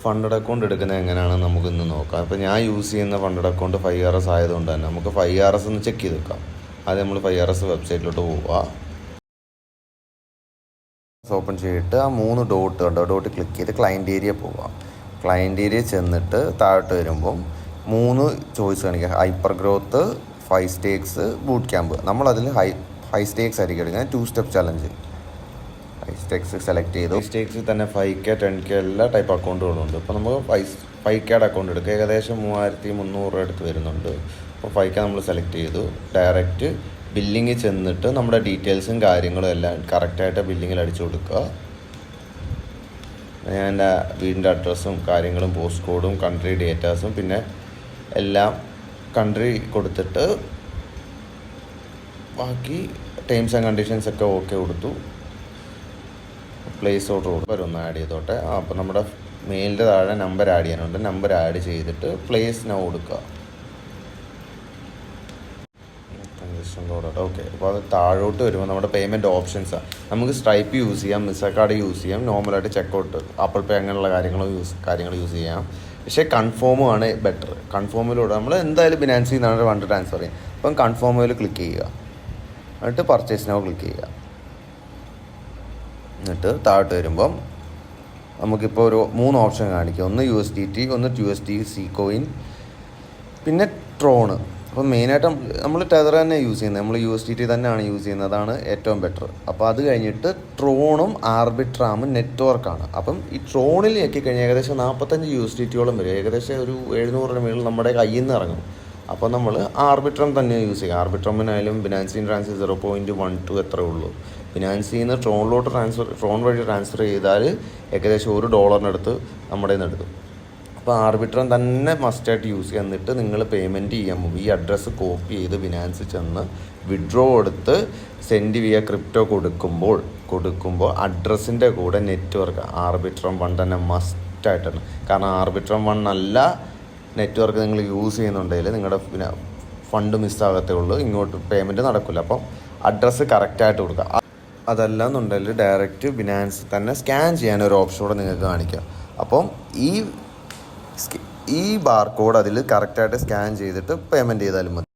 Funded account എടുക്കുന്നത് എങ്ങനെയാണെന്ന് നമുക്കിന്ന് നോക്കാം. അപ്പോൾ ഞാൻ യൂസ് ചെയ്യുന്ന ഫണ്ടഡ് അക്കൗണ്ട് 5RS ആയതുകൊണ്ട് തന്നെ നമുക്ക് 5RS ഒന്ന് ചെക്ക് ചെയ്ത് വെക്കാം. ആദ്യം നമ്മൾ 5RS വെബ്സൈറ്റിലോട്ട് പോവുക. ഓപ്പൺ ചെയ്തിട്ട് ആ 3 ഡോട്ട് കണ്ടോ, ഡോട്ട് ക്ലിക്ക് ചെയ്ത് ക്ലയൻറ്റ് ഏരിയ പോവുക. ക്ലയൻറ്റ് ഏരിയ ചെന്നിട്ട് താഴോട്ട് വരുമ്പം 3 ചോയ്സ് കാണിക്കുക. Hyper growth, 5 stakes, boot camp. നമ്മളതിൽ ഹൈ സ്റ്റേക്സ് ആയിരിക്കും എടുക്കുന്നത്. 2 step challenge. High stakes select ചെയ്തു. സ്റ്റേക്സിൽ തന്നെ 5K 10K എല്ലാ ടൈപ്പ് അക്കൗണ്ടുകളുണ്ട്. ഇപ്പോൾ നമുക്ക് 5Kയുടെ അക്കൗണ്ട് എടുക്കുക. ഏകദേശം 3300 അടുത്ത് വരുന്നുണ്ട്. അപ്പോൾ 5K നമ്മൾ സെലക്ട് ചെയ്തു. ഡയറക്റ്റ് ബില്ലിങ്ങിൽ ചെന്നിട്ട് നമ്മുടെ ഡീറ്റെയിൽസും കാര്യങ്ങളും എല്ലാം കറക്റ്റായിട്ട് ബില്ലിങ്ങിൽ അടിച്ചു കൊടുക്കുക. ഞാൻ എൻ്റെ വീടിൻ്റെ അഡ്രസ്സും കാര്യങ്ങളും പോസ്റ്റ് കോഡും കൺട്രി ഡേറ്റാസും പിന്നെ എല്ലാം കൺട്രി കൊടുത്തിട്ട് ബാക്കി ടേംസ് ആൻഡ് കണ്ടീഷൻസ് ഒക്കെ ഓക്കെ കൊടുത്തു. പ്ലേസ് ഓർഡർ ഒന്ന് ആഡ് ചെയ്തോട്ടെ. അപ്പോൾ നമ്മുടെ മെയിലിൻ്റെ താഴെ നമ്പർ ആഡ് ചെയ്യാനുണ്ട്. നമ്പർ ആഡ് ചെയ്തിട്ട് പ്ലേസ് നൗ കൊടുക്കുക. ഓക്കെ. അപ്പോൾ അത് താഴോട്ട് വരുമ്പോൾ നമ്മുടെ പേയ്മെൻറ്റ് ഓപ്ഷൻസാണ്. നമുക്ക് സ്ട്രൈപ്പ് യൂസ് ചെയ്യാം, മിസ്സ കാർഡ് യൂസ് ചെയ്യാം, നോർമലായിട്ട് ചെക്കൗട്ട്, ആപ്പിൾ പേ അങ്ങനെയുള്ള കാര്യങ്ങൾ യൂസ് ചെയ്യാം. പക്ഷേ കൺഫേമാണ് ബെറ്റർ. കൺഫേമിലൂടെ നമ്മൾ എന്തായാലും ബിനാൻസിൽ നിന്നാണ് ഫണ്ട് ട്രാൻസ്ഫർ ചെയ്യുക. അപ്പം കൺഫേമിൽ ക്ലിക്ക് ചെയ്യുക. എന്നിട്ട് പർച്ചേസ് നൗ ക്ലിക്ക് ചെയ്യുക. എന്നിട്ട് താഴോട്ട് വരുമ്പം നമുക്കിപ്പോൾ ഒരു 3 ഓപ്ഷൻ കാണിക്കും. ഒന്ന് USDT, ഒന്ന് USDC കോയിൻ, പിന്നെ ട്രോണ്. അപ്പോൾ മെയിനായിട്ട് നമ്മൾ ടെതർ തന്നെ യൂസ് ചെയ്യുന്നത്. നമ്മൾ USDT തന്നെയാണ് യൂസ് ചെയ്യുന്നത്. അതാണ് ഏറ്റവും ബെറ്റർ. അപ്പോൾ അത് കഴിഞ്ഞിട്ട് ട്രോണും ആർബിട്രാമും നെറ്റ്വർക്കാണ്. അപ്പം ഈ ട്രോണിൽ ഞെക്കിക്കഴിഞ്ഞാൽ ഏകദേശം 45 USDTയോളം വരും. ഏകദേശം ഒരു 700 മേളിൽ നമ്മുടെ കയ്യിൽ നിന്ന് ഇറങ്ങും. അപ്പോൾ നമ്മൾ ആർബിട്രം തന്നെ യൂസ് ചെയ്യുക. ആർബിട്രമിനായാലും ബിനാൻസിൻ ട്രാൻസ്ഫർ 0.12 എത്രയേ ഉള്ളൂ. ബിനാൻസിൽ നിന്ന് ട്രോണിലോട്ട് ട്രോൺ വഴി ട്രാൻസ്ഫർ ചെയ്താൽ ഏകദേശം $1 നമ്മുടെ നിന്ന് എടുക്കും. അപ്പോൾ ആർബിട്രം തന്നെ മസ്റ്റായിട്ട് യൂസ് ചെയ്യുക. എന്നിട്ട് നിങ്ങൾ പേയ്മെൻറ്റ് ചെയ്യാൻ പോകും. ഈ അഡ്രസ്സ് കോപ്പി ചെയ്ത് ബിനാൻസിൽ ചെന്ന് വിഡ്രോ കൊടുത്ത് സെൻഡ് വിയ ക്രിപ്റ്റോ കൊടുക്കുമ്പോൾ അഡ്രസ്സിൻ്റെ കൂടെ നെറ്റ്വർക്ക് ആർബിട്രം 1 തന്നെ മസ്റ്റായിട്ടാണ്. കാരണം ആർബിട്രം 1 അല്ല നെറ്റ്വർക്ക് നിങ്ങൾ യൂസ് ചെയ്യുന്നുണ്ടെങ്കിൽ നിങ്ങളുടെ പിന്നെ ഫണ്ട് മിസ്സാകത്തേ ഉള്ളൂ. ഇങ്ങോട്ട് പേയ്മെൻറ്റ് നടക്കില്ല. അപ്പം അഡ്രസ്സ് കറക്റ്റായിട്ട് കൊടുക്കുക. അതല്ല എന്നുണ്ടെങ്കിൽ ഡയറക്റ്റ് ബിനാൻസ് തന്നെ സ്കാൻ ചെയ്യാനൊരു ഓപ്ഷൻ കൂടെ നിങ്ങൾക്ക് കാണിക്കാം. അപ്പം ഈ ബാർ കോഡ് അതിൽ കറക്റ്റായിട്ട് സ്കാൻ ചെയ്തിട്ട് പേയ്മെൻറ്റ് ചെയ്താലും മതി.